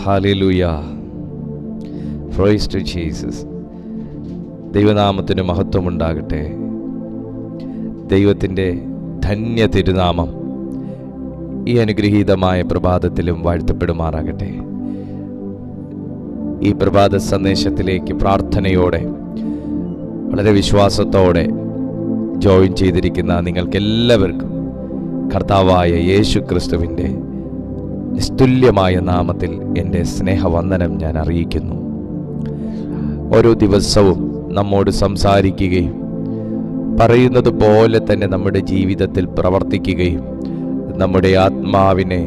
Hallelujah. Price to Jesus. ദൈവനാമത്തിന് മഹത്വമുണ്ടാകട്ടെ. ദൈവത്തിൻ്റെ ധന്യ തിരുനാമം ഈ അനുഗ്രഹീതമായ പ്രഭാതത്തിലും വാഴ്ത്തപ്പെടുമാറാകട്ടെ. ഈ പ്രഭാത സന്ദേശത്തിലേക്ക് പ്രാർത്ഥനയോടെ വളരെ വിശ്വാസത്തോടെ ജോയിൻ ചെയ്തിരിക്കുന്ന നിങ്ങൾക്കെല്ലാവർക്കും കർത്താവായ യേശു ക്രിസ്തുവിൻ്റെ നിസ്തുല്യമായ നാമത്തിൽ എൻ്റെ സ്നേഹവന്ദനം ഞാൻ അറിയിക്കുന്നു. ഓരോ ദിവസവും നമ്മോട് സംസാരിക്കുകയും പറയുന്നത് പോലെ തന്നെ നമ്മുടെ ജീവിതത്തിൽ പ്രവർത്തിക്കുകയും നമ്മുടെ ആത്മാവിനെ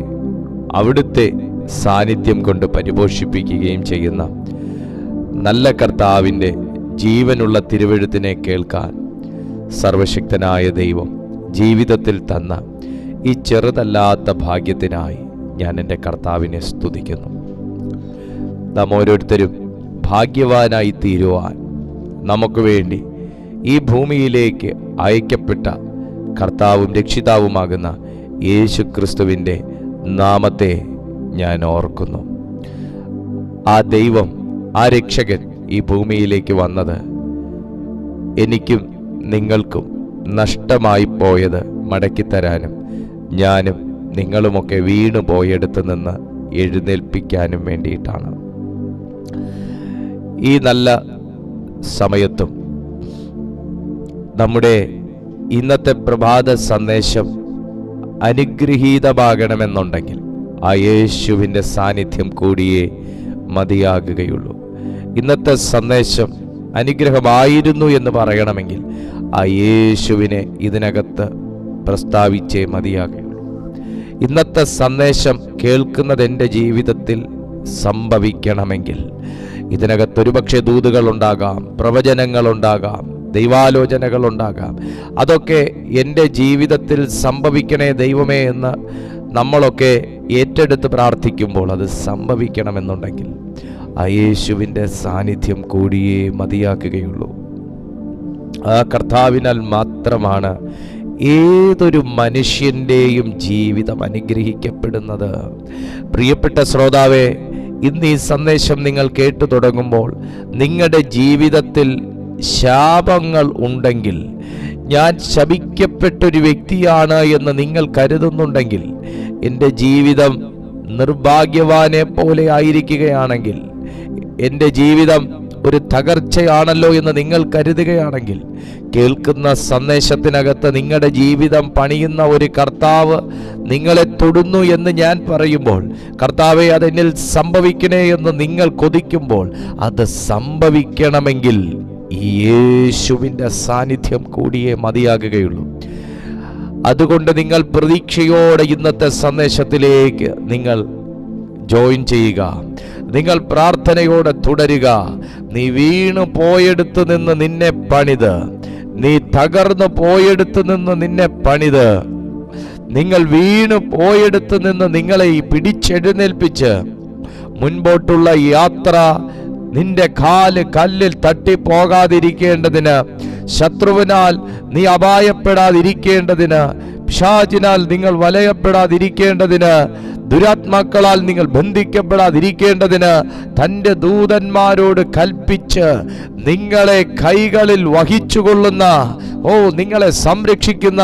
അവിടുത്തെ സാന്നിധ്യം കൊണ്ട് പരിപോഷിപ്പിക്കുകയും ചെയ്യുന്ന നല്ല കർത്താവിൻ്റെ ജീവനുള്ള തിരുവെഴുത്തിനെ കേൾക്കാൻ സർവശക്തനായ ദൈവം ജീവിതത്തിൽ തന്ന ഈ ചെറുതല്ലാത്ത ഭാഗ്യത്തിനായി ഞാൻ എൻ്റെ കർത്താവിനെ സ്തുതിക്കുന്നു. നാം ഓരോരുത്തരും ഭാഗ്യവാനായി തീരുവാൻ നമുക്ക് വേണ്ടി ഈ ഭൂമിയിലേക്ക് അയക്കപ്പെട്ട കർത്താവും രക്ഷിതാവുമാകുന്ന യേശു ക്രിസ്തുവിൻ്റെ നാമത്തെ ഞാൻ ഓർക്കുന്നു. ആ ദൈവം, ആ രക്ഷകൻ ഈ ഭൂമിയിലേക്ക് വന്നത് എനിക്കും നിങ്ങൾക്കും നഷ്ടമായി പോയത് മടക്കിത്തരാനും ഞാനും നിങ്ങളുമൊക്കെ വീണു പോയെടുത്ത് നിന്ന് എഴുന്നേൽപ്പിക്കാനും വേണ്ടിയിട്ടാണ്. ഈ നല്ല സമയത്തും നമ്മുടെ ഇന്നത്തെ പ്രഭാത സന്ദേശം അനുഗ്രഹീതമാകണമെന്നുണ്ടെങ്കിൽ ആ യേശുവിൻ്റെ സാന്നിധ്യം കൂടിയേ മതിയാകുകയുള്ളൂ. ഇന്നത്തെ സന്ദേശം അനുഗ്രഹമായിരുന്നു എന്ന് പറയണമെങ്കിൽ ആ യേശുവിനെ ഇതിനകത്ത് പ്രസ്താവിച്ചേ മതിയാകുകയുള്ളൂ. ഇന്നത്തെ സന്ദേശം കേൾക്കുന്നത് എൻ്റെ ജീവിതത്തിൽ സംഭവിക്കണമെങ്കിൽ ഇതിനകത്ത് ഒരുപക്ഷെ ദൂതുകളുണ്ടാകാം, പ്രവചനങ്ങളുണ്ടാകാം, ദൈവാലോചനകളുണ്ടാകാം. അതൊക്കെ എൻ്റെ ജീവിതത്തിൽ സംഭവിക്കണേ ദൈവമേ എന്ന് നമ്മളൊക്കെ ഏറ്റെടുത്ത് പ്രാർത്ഥിക്കുമ്പോൾ അത് സംഭവിക്കണമെന്നുണ്ടെങ്കിൽ ആ യേശുവിൻ്റെ സാന്നിധ്യം കൂടിയേ മതിയാക്കുകയുള്ളൂ. ആ കർത്താവിനാൽ മാത്രമാണ് ഏതൊരു മനുഷ്യൻ്റെയും ജീവിതം അനുഗ്രഹിക്കപ്പെടുന്നത്. പ്രിയപ്പെട്ട ശ്രോതാവേ, ഇന്ന് ഈ സന്ദേശം നിങ്ങൾ കേട്ടു തുടങ്ങുമ്പോൾ നിങ്ങളുടെ ജീവിതത്തിൽ ശാപങ്ങൾ ഉണ്ടെങ്കിൽ, ഞാൻ ശപിക്കപ്പെട്ടൊരു വ്യക്തിയാണ് എന്ന് നിങ്ങൾ കരുതുന്നുണ്ടെങ്കിൽ, എൻ്റെ ജീവിതം നിർഭാഗ്യവാനെ പോലെ ആയിരിക്കുകയാണെങ്കിൽ, എൻ്റെ ജീവിതം ഒരു തകർച്ചയാണല്ലോ എന്ന് നിങ്ങൾ കരുതുകയാണെങ്കിൽ, കേൾക്കുന്ന സന്ദേശത്തിനകത്ത് നിങ്ങളുടെ ജീവിതം പണിയുന്ന ഒരു കർത്താവ് നിങ്ങളെ തൊടുന്നു എന്ന് ഞാൻ പറയുമ്പോൾ, കർത്താവെ അതെന്നിൽ സംഭവിക്കണേ എന്ന് നിങ്ങൾ കൊതിക്കുമ്പോൾ, അത് സംഭവിക്കണമെങ്കിൽ ഈ യേശുവിൻ്റെ സാന്നിധ്യം കൂടിയേ മതിയാകുകയുള്ളൂ. അതുകൊണ്ട് നിങ്ങൾ പ്രതീക്ഷയോടെ ഇന്നത്തെ സന്ദേശത്തിലേക്ക് നിങ്ങൾ ജോയിൻ ചെയ്യുക. നിങ്ങൾ പ്രാർത്ഥനയോടെ തുടരുക. നീ വീണു പോയെടുത്ത് നിന്ന് നിന്നെ പണിത്, നീ തകർന്നു പോയെടുത്ത് നിന്ന് നിന്നെ പണിത്, നിങ്ങൾ വീണു പോയെടുത്ത് നിന്ന് നിങ്ങളെ പിടിച്ചെഴുന്നേൽപ്പിച്ച് മുൻപോട്ടുള്ള യാത്ര നിന്റെ കാല് കല്ലിൽ തട്ടിപ്പോകാതിരിക്കേണ്ടതിന്, ശത്രുവിനാൽ നീ അപായപ്പെടാതിരിക്കേണ്ടതിന്, പിശാചിനാൽ നിങ്ങൾ വലയപ്പെടാതിരിക്കേണ്ടതിന്, ദുരാത്മാക്കളാൽ നിങ്ങൾ ബന്ധിക്കപ്പെടാതിരിക്കേണ്ടതിന് തൻ്റെ ദൂതന്മാരോട് കൽപ്പിച്ച് നിങ്ങളെ കൈകളിൽ വഹിച്ചുകൊള്ളുന്ന, നിങ്ങളെ സംരക്ഷിക്കുന്ന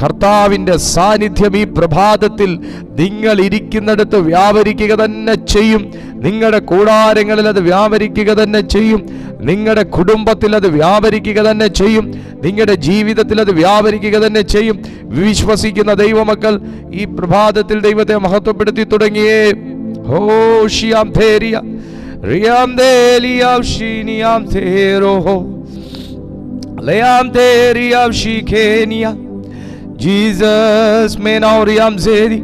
കർത്താവിൻ്റെ സാന്നിധ്യം ഈ പ്രഭാതത്തിൽ നിങ്ങൾ ഇരിക്കുന്നിടത്ത് വ്യാപരിക്കുക തന്നെ ചെയ്യും. നിങ്ങളുടെ കൂടാരങ്ങളിൽ അത് വ്യാപരിക്കുക തന്നെ ചെയ്യും. നിങ്ങളുടെ കുടുംബത്തിൽ അത് വ്യാപരിക്കുക തന്നെ ചെയ്യും. നിങ്ങളുടെ ജീവിതത്തിൽ അത് വ്യാപരിക്കുക തന്നെ ചെയ്യും. വിശ്വസിക്കുന്ന ദൈവമക്കൾ ഈ പ്രഭാതത്തിൽ ദൈവത്തെ മഹത്വപ്പെടുത്തി തുടങ്ങിയേ. ഹോഷിയാം തേരിയ റിയാം ദേലിയാം ഷീനിയാം തേരോഹോ ലയാം തേരിയാം ഷീഖേനിയ ജീസസ് മേനൗറിയാം സേരി.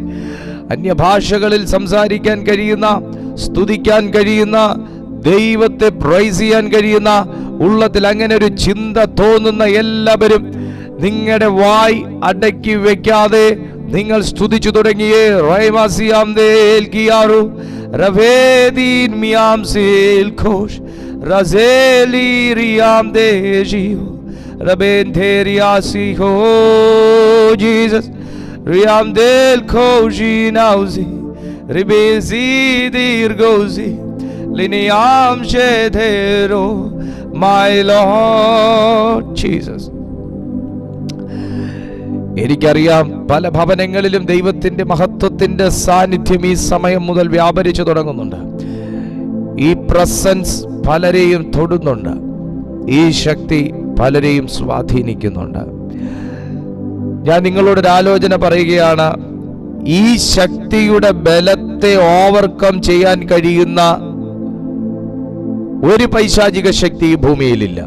അന്യഭാഷകളിൽ സംസാരിക്കാൻ കഴിയുന്ന, സ്തുതിക്കാൻ കഴിയുന്ന, ദൈവത്തെ പ്രൈസ് ചെയ്യാൻ കഴിയുന്ന, ഉള്ളത്തിൽ അങ്ങനെ ഒരു ചിന്ത തോന്നുന്ന എല്ലാവരും നിങ്ങളുടെ വായ് അടക്കി വെക്കാതെ നിങ്ങൾ സ്തുതിച്ചു തുടങ്ങിയേ. റൈമാസിയാം ദേൽ കിയാറു റവേദീൻ മിയാം സേൽ ഘോഷ് റസേലി റിയാം ദേജിയോ റബേൻ ധേരിയാസി ഹോ Jesus റിയാം ദേൽ Ghoshi Nousi Ribesi dirgozi liniam shedero, my Lord Jesus. എനിക്കറിയാം പല ഭവനങ്ങളിലും ദൈവത്തിന്റെ മഹത്വത്തിന്റെ സാന്നിധ്യം ഈ സമയം മുതൽ വ്യാപരിച്ചു തുടങ്ങുന്നുണ്ട്. ഈ പ്രസൻസ് പലരെയും തൊടുന്നുണ്ട്. ഈ ശക്തി പലരെയും സ്വാധീനിക്കുന്നുണ്ട്. ഞാൻ നിങ്ങളോടൊരു ആലോചന പറയുകയാണ്. ഈ ശക്തിയുടെ ബലത്തെ ഓവർകം ചെയ്യാൻ കഴിയുന്ന ഒരു പൈശാചിക ശക്തി ഈ ഭൂമിയിലില്ല.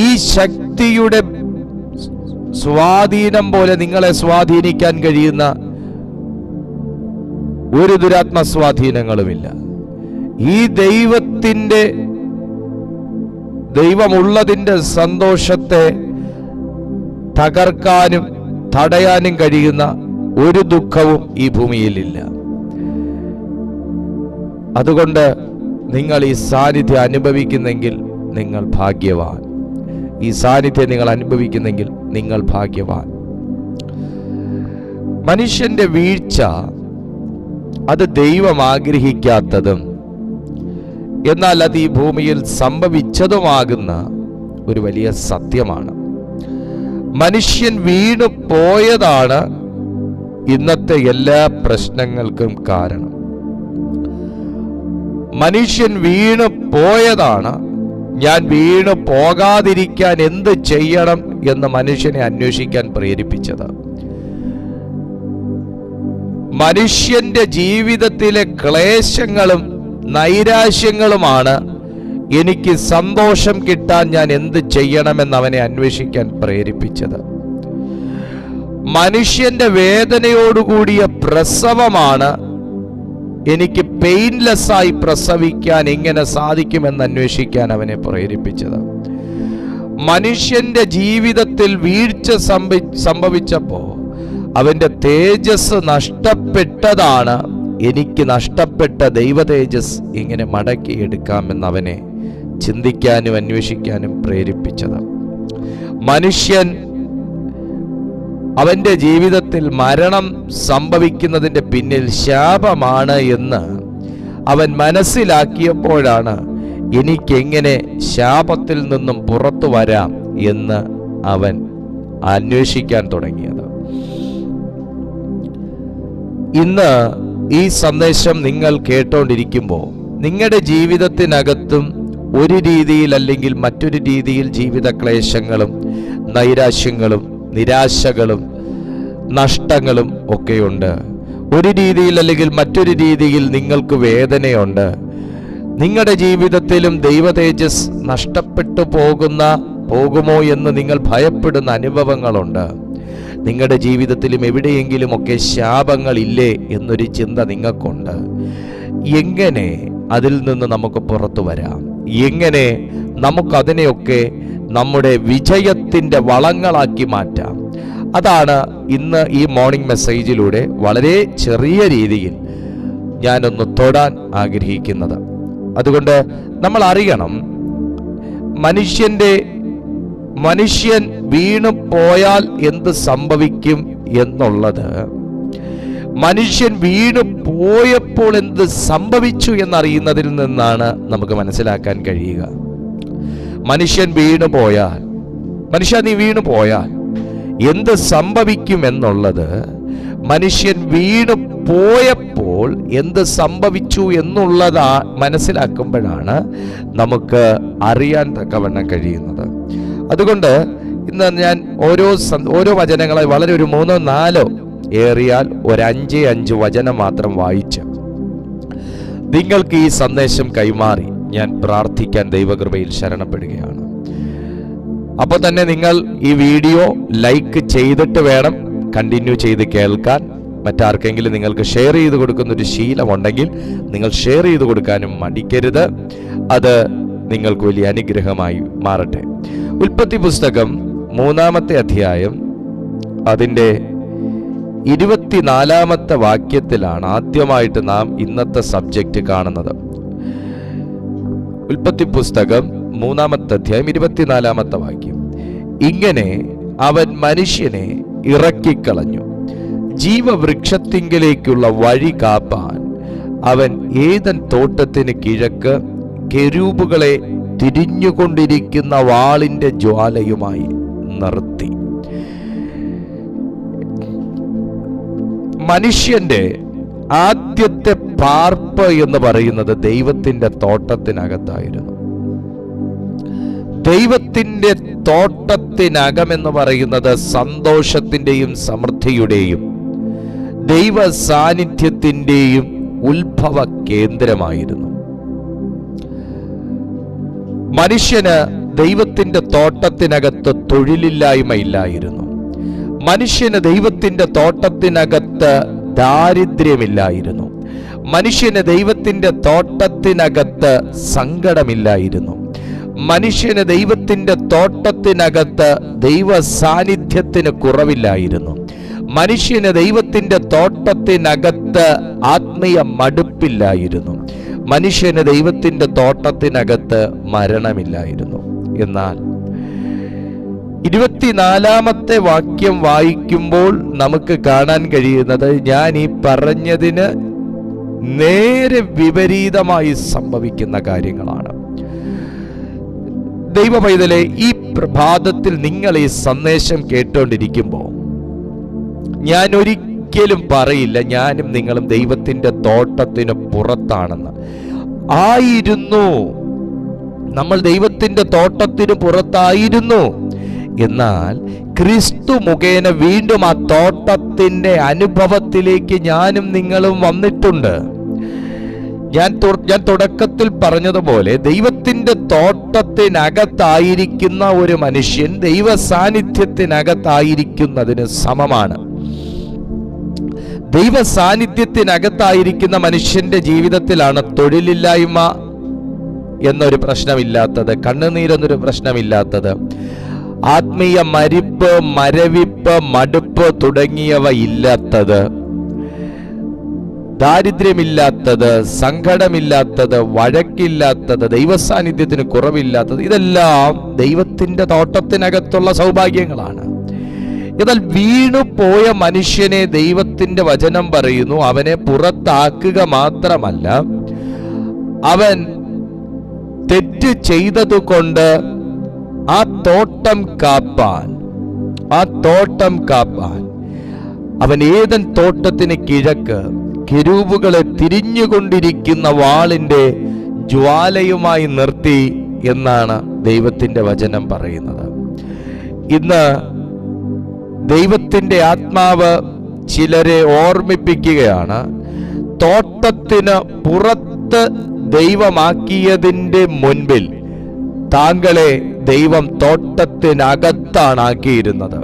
ഈ ശക്തിയുടെ സ്വാധീനം പോലെ നിങ്ങളെ സ്വാധീനിക്കാൻ കഴിയുന്ന ഒരു ദുരാത്മ സ്വാധീനങ്ങളുമില്ല. ഈ ദൈവമുള്ളതിൻ്റെ സന്തോഷത്തെ തകർക്കാനും തടയാനും കഴിയുന്ന ഒരു ദുഃഖവും ഈ ഭൂമിയിലില്ല. അതുകൊണ്ട് നിങ്ങൾ ഈ സാന്നിധ്യം അനുഭവിക്കുന്നെങ്കിൽ നിങ്ങൾ ഭാഗ്യവാൻ. ഈ സാന്നിധ്യം നിങ്ങൾ അനുഭവിക്കുന്നെങ്കിൽ നിങ്ങൾ ഭാഗ്യവാൻ. മനുഷ്യന്റെ വീഴ്ച അത് ദൈവം ആഗ്രഹിക്കാത്തതും എന്നാൽ അത് ഈ ഭൂമിയിൽ സംഭവിച്ചതുമാകുന്ന ഒരു വലിയ സത്യമാണ്. മനുഷ്യൻ വീണു പോയതാണ് ഇന്നത്തെ എല്ലാ പ്രശ്നങ്ങൾക്കും കാരണം. മനുഷ്യൻ വീണു പോയതാണ് ഞാൻ വീണു പോകാതിരിക്കാൻ എന്ത് ചെയ്യണം എന്ന് മനുഷ്യനെ അന്വേഷിക്കാൻ പ്രേരിപ്പിച്ചത്. മനുഷ്യന്റെ ജീവിതത്തിലെ ക്ലേശങ്ങളും നൈരാശ്യങ്ങളുമാണ് എനിക്ക് സന്തോഷം കിട്ടാൻ ഞാൻ എന്ത് ചെയ്യണമെന്ന് അവനെ അന്വേഷിക്കാൻ പ്രേരിപ്പിച്ചത്. മനുഷ്യന്റെ വേദനയോടുകൂടിയ പ്രസവമാണ് എനിക്ക് പെയിൻലെസ്സായി പ്രസവിക്കാൻ എങ്ങനെ സാധിക്കുമെന്ന് അന്വേഷിക്കാൻ അവനെ പ്രേരിപ്പിച്ചത്. മനുഷ്യന്റെ ജീവിതത്തിൽ വീഴ്ച സംഭവിച്ചപ്പോൾ അവന്റെ തേജസ് നഷ്ടപ്പെട്ടതാണ് എനിക്ക് നഷ്ടപ്പെട്ട ദൈവ തേജസ് എങ്ങനെ മടക്കിയെടുക്കാമെന്ന് അവനെ ചിന്തിക്കാനും അന്വേഷിക്കാനും പ്രേരിപ്പിച്ചത്. മനുഷ്യൻ അവന്റെ ജീവിതത്തിൽ മരണം സംഭവിക്കുന്നതിൻ്റെ പിന്നിൽ ശാപമാണ് എന്ന് അവൻ മനസ്സിലാക്കിയപ്പോഴാണ് എനിക്കെങ്ങനെ ശാപത്തിൽ നിന്നും പുറത്തു വരാം എന്ന് അവൻ അന്വേഷിക്കാൻ തുടങ്ങിയത്. ഇന്ന് ഈ സന്ദേശം നിങ്ങൾ കേട്ടോണ്ടിരിക്കുമ്പോൾ നിങ്ങളുടെ ജീവിതത്തിനകത്തും ഒരു രീതിയിൽ അല്ലെങ്കിൽ മറ്റൊരു രീതിയിൽ ജീവിത ക്ലേശങ്ങളും നൈരാശ്യങ്ങളും നിരാശകളും നഷ്ടങ്ങളും ഒക്കെയുണ്ട്. ഒരു രീതിയിൽ അല്ലെങ്കിൽ മറ്റൊരു രീതിയിൽ നിങ്ങൾക്ക് വേദനയുണ്ട്. നിങ്ങളുടെ ജീവിതത്തിലും ദൈവ തേജസ് നഷ്ടപ്പെട്ടു പോകുമോ എന്ന് നിങ്ങൾ ഭയപ്പെടുന്ന അനുഭവങ്ങളുണ്ട്. നിങ്ങളുടെ ജീവിതത്തിലും എവിടെയെങ്കിലുമൊക്കെ ശാപങ്ങളില്ലേ എന്നൊരു ചിന്ത നിങ്ങൾക്കുണ്ട്. എങ്ങനെ അതിൽ നിന്ന് നമുക്ക് പുറത്തു വരാം? എങ്ങനെ നമുക്കതിനെയൊക്കെ നമ്മുടെ വിജയത്തിൻ്റെ വളങ്ങളാക്കി മാറ്റാം? അതാണ് ഇന്ന് ഈ മോർണിംഗ് മെസ്സേജിലൂടെ വളരെ ചെറിയ രീതിയിൽ ഞാനൊന്ന് തൊടാൻ ആഗ്രഹിക്കുന്നത്. അതുകൊണ്ട് നമ്മൾ അറിയണം, മനുഷ്യൻ വീണു പോയാൽ എന്ത് സംഭവിക്കും എന്നുള്ളത് മനുഷ്യൻ വീണു പോയപ്പോൾ എന്ത് സംഭവിച്ചു എന്നറിയുന്നതിൽ നിന്നാണ് നമുക്ക് മനസ്സിലാക്കാൻ കഴിയുക. മനുഷ്യൻ വീണു പോയാൽ നീ വീണു പോയാൽ എന്ത് സംഭവിക്കും എന്നുള്ളത് മനുഷ്യൻ വീണു പോയപ്പോൾ എന്ത് സംഭവിച്ചു എന്നുള്ളത് മനസ്സിലാക്കുമ്പോഴാണ് നമുക്ക് അറിയാൻ തക്കവണ്ണം കഴിയുന്നത്. അതുകൊണ്ട് ഇന്ന് ഞാൻ ഓരോ വചനങ്ങളെ വളരെ ഒരു 3-4 ഏറിയാൽ ഒരു 5 വചനം മാത്രം വായിച്ച് നിങ്ങൾക്ക് ഈ സന്ദേശം കൈമാറി ഞാൻ പ്രാർത്ഥിക്കാൻ ദൈവകൃപയിൽ ശരണപ്പെടുകയാണ്. അപ്പോൾ തന്നെ നിങ്ങൾ ഈ വീഡിയോ ലൈക്ക് ചെയ്തിട്ട് വേണം കണ്ടിന്യൂ ചെയ്ത് കേൾക്കാൻ. മറ്റാർക്കെങ്കിലും നിങ്ങൾക്ക് ഷെയർ ചെയ്ത് കൊടുക്കുന്നൊരു ശീലമുണ്ടെങ്കിൽ നിങ്ങൾ ഷെയർ ചെയ്ത് കൊടുക്കാനും മടിക്കരുത്. അത് നിങ്ങൾക്ക് വലിയ അനുഗ്രഹമായി മാറട്ടെ. ഉൽപ്പത്തി പുസ്തകം 3-ാമത്തെ അധ്യായം അതിൻ്റെ 24-ാമത്തെ വാക്യത്തിലാണ് ആദ്യമായിട്ട് നാം ഇന്നത്തെ സബ്ജക്റ്റ് കാണുന്നത്. ഉൽപ്പത്തി പുസ്തകം 3-ാമത്തെ അധ്യായം 24-ാമത്തെ വാക്യം. ഇങ്ങനെ അവൻ മനുഷ്യനെ ഇറക്കിക്കളഞ്ഞു, ജീവവൃക്ഷത്തിങ്കിലേക്കുള്ള വഴി കാപ്പാൻ അവൻ ഏദൻ തോട്ടത്തിന് കിഴക്ക് കെരൂബുകളെ തിരിഞ്ഞുകൊണ്ടിരിക്കുന്ന വാളിന്റെ ജ്വാലയുമായി നിർത്തി. മനുഷ്യന്റെ ആദ്യത്തെ പാർപ്പ് എന്ന് പറയുന്നത് ദൈവത്തിന്റെ തോട്ടത്തിനകത്തായിരുന്നു. ദൈവത്തിന്റെ തോട്ടത്തിനകമെന്ന് പറയുന്നത് സന്തോഷത്തിന്റെയും സമൃദ്ധിയുടെയും ദൈവ സാന്നിധ്യത്തിന്റെയും ഉത്ഭവ കേന്ദ്രമായിരുന്നു. മനുഷ്യന് ദൈവത്തിന്റെ തോട്ടത്തിനകത്ത് തൊഴിലില്ലായ്മയില്ലായിരുന്നു. മനുഷ്യന് ദൈവത്തിന്റെ തോട്ടത്തിനകത്ത് ദാരിദ്ര്യമില്ലായിരുന്നു. മനുഷ്യന് ദൈവത്തിന്റെ തോട്ടത്തിനകത്ത് സങ്കടമില്ലായിരുന്നു. മനുഷ്യന് ദൈവത്തിന്റെ തോട്ടത്തിനകത്ത് ദൈവ സാന്നിധ്യത്തിന് കുറവില്ലായിരുന്നു. മനുഷ്യന് ദൈവത്തിന്റെ തോട്ടത്തിനകത്ത് ആത്മീയ മടുപ്പില്ലായിരുന്നു. മനുഷ്യന് ദൈവത്തിന്റെ തോട്ടത്തിനകത്ത് മരണമില്ലായിരുന്നു. എന്നാൽ 24-ാമത്തെ വാക്യം വായിക്കുമ്പോൾ നമുക്ക് കാണാൻ കഴിയുന്നത് ഞാൻ ഈ പറഞ്ഞതിന് നേരെ വിപരീതമായി സംഭവിക്കുന്ന കാര്യങ്ങളാണ്. ദൈവ പൈതലെ, ഈ പ്രഭാതത്തിൽ നിങ്ങൾ ഈ സന്ദേശം കേട്ടോണ്ടിരിക്കുമ്പോൾ ഞാൻ ഒരിക്കലും പറയില്ല ഞാനും നിങ്ങളും ദൈവത്തിന്റെ തോട്ടത്തിന് പുറത്താണെന്ന്. ആയിരുന്നു, നമ്മൾ ദൈവത്തിന്റെ തോട്ടത്തിന് പുറത്തായിരുന്നു. എന്നാൽ ക്രിസ്തു മുഖേന വീണ്ടും ആ തോട്ടത്തിന്റെ അനുഭവത്തിലേക്ക് ഞാനും നിങ്ങളും വന്നിട്ടുണ്ട്. ഞാൻ തുടക്കത്തിൽ പറഞ്ഞതുപോലെ ദൈവത്തിന്റെ തോട്ടത്തിനകത്തായിരിക്കുന്ന ഒരു മനുഷ്യൻ ദൈവ സാന്നിധ്യത്തിനകത്തായിരിക്കുന്നതിന് സമമാണ്. ദൈവ സാന്നിധ്യത്തിനകത്തായിരിക്കുന്ന മനുഷ്യന്റെ ജീവിതത്തിലാണ് തൊഴിലില്ലായ്മ എന്നൊരു പ്രശ്നമില്ലാത്തത്, കണ്ണുനീരെന്നൊരു പ്രശ്നമില്ലാത്തത്, ആത്മീയ മരിപ്പ്, മരവിപ്പ്, മടുപ്പ് തുടങ്ങിയവ ഇല്ലാത്തത്, ദാരിദ്ര്യമില്ലാത്തത്, സങ്കടമില്ലാത്തത്, വഴക്കില്ലാത്തത്, ദൈവസാന്നിധ്യത്തിന് കുറവില്ലാത്തത്, ഇതെല്ലാം ദൈവത്തിന്റെ തോട്ടത്തിനകത്തുള്ള സൗഭാഗ്യങ്ങളാണ്. എന്നാൽ വീണുപോയ മനുഷ്യനെ ദൈവത്തിന്റെ വചനം പറയുന്നു, അവനെ പുറത്താക്കുക മാത്രമല്ല, അവൻ തെറ്റ് ചെയ്തതുകൊണ്ട് ആ തോട്ടം കാപ്പാൻ അവൻ ഏദൻ തോട്ടത്തിന് കിഴക്ക് കെരൂബുകളെ തിരിഞ്ഞുകൊണ്ടിരിക്കുന്ന വാളിന്റെ ജ്വാലയുമായി നിർത്തി എന്നാണ് ദൈവത്തിന്റെ വചനം പറയുന്നത്. ഇന്ന് ദൈവത്തിന്റെ ആത്മാവ് ചിലരെ ഓർമ്മിപ്പിക്കുകയാണ്, തോട്ടത്തിന് പുറത്ത് ദൈവമാക്കിയതിൻ്റെ മുൻപിൽ താങ്കളെ ദൈവം തോട്ടത്തിനകത്താണ് ആക്കിയിരുന്നത്.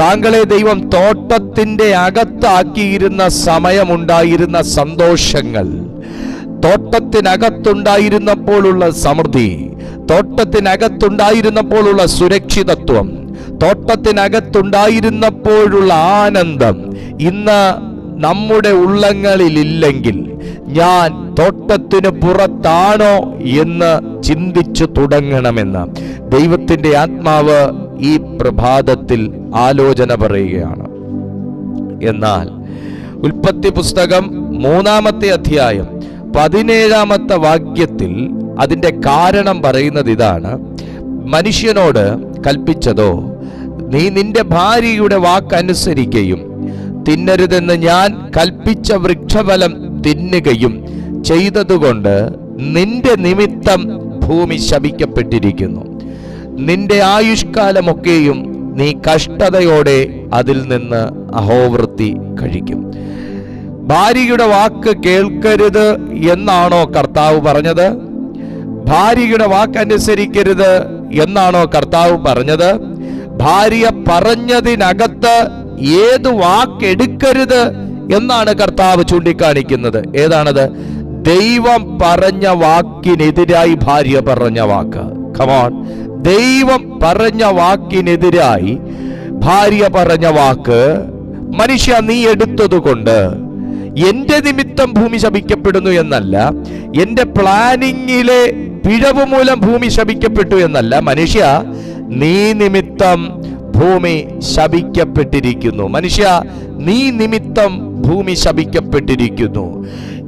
താങ്കളെ ദൈവം തോട്ടത്തിന്റെ അകത്താക്കിയിരുന്ന സമയമുണ്ടായിരുന്ന സന്തോഷങ്ങൾ, തോട്ടത്തിനകത്തുണ്ടായിരുന്നപ്പോഴുള്ള സമൃദ്ധി, തോട്ടത്തിനകത്തുണ്ടായിരുന്നപ്പോഴുള്ള സുരക്ഷിതത്വം, തോട്ടത്തിനകത്തുണ്ടായിരുന്നപ്പോഴുള്ള ആനന്ദം ഇന്ന് നമ്മുടെ ഉള്ളങ്ങളിലില്ലെങ്കിൽ ഞാൻ തോട്ടത്തിന് പുറത്താണോ എന്ന് ചിന്തിച്ചു തുടങ്ങണമെന്ന് ദൈവത്തിന്റെ ആത്മാവ് ഈ പ്രഭാതത്തിൽ ആലോചന പറയുകയാണ്. എന്നാൽ ഉൽപ്പത്തി പുസ്തകം 3-ാമത്തെ അധ്യായം 17-ാമത്തെ വാക്യത്തിൽ അതിന്റെ കാരണം പറയുന്നത് ഇതാണ്: മനുഷ്യനോട് കൽപ്പിച്ചതോ, നീ നിന്റെ ഭാര്യയുടെ വാക്കനുസരിക്കുകയും തിന്നരുതെന്ന് ഞാൻ കൽപ്പിച്ച വൃക്ഷഫലം തിന്നുകയും ചെയ്തതുകൊണ്ട് നിന്റെ നിമിത്തം ഭൂമി ശപിക്കപ്പെട്ടിരിക്കുന്നു. നിന്റെ ആയുഷ്കാലമൊക്കെയും നീ കഷ്ടതയോടെ അതിൽ നിന്ന് അഹോവൃത്തി കഴിക്കും. ഭാര്യയുടെ വാക്ക് കേൾക്കരുത് എന്നാണോ കർത്താവ് പറഞ്ഞത്? ഭാര്യയുടെ വാക്കനുസരിക്കരുത് എന്നാണോ കർത്താവ് പറഞ്ഞത്? ഭാര്യ പറഞ്ഞതിനകത്ത് ഏത് വാക്കെടുക്കരുത് എന്നാണ് കർത്താവ് ചൂണ്ടിക്കാണിക്കുന്നത്. ഏതാണത്? ദൈവം പറഞ്ഞ വാക്കിനെതിരായി ഭാര്യ പറഞ്ഞ വാക്ക്. കമോൺ, ദൈവം പറഞ്ഞ വാക്കിനെതിരായി ഭാര്യ പറഞ്ഞ വാക്ക്. മനുഷ്യ, നീ എടുത്തതുകൊണ്ട് എന്റെ നിമിത്തം ഭൂമി ശപിക്കപ്പെടുന്നു എന്നല്ല, എന്റെ പ്ലാനിങ്ങിലെ പിഴവ് മൂലം ഭൂമി ശപിക്കപ്പെട്ടു എന്നല്ല. മനുഷ്യ, നീ നിമിത്തം ഭൂമി ശപിക്കപ്പെട്ടിരിക്കുന്നു. മനുഷ്യ, നീ നിമിത്തം ഭൂമി ശപിക്കപ്പെട്ടിരിക്കുന്നു.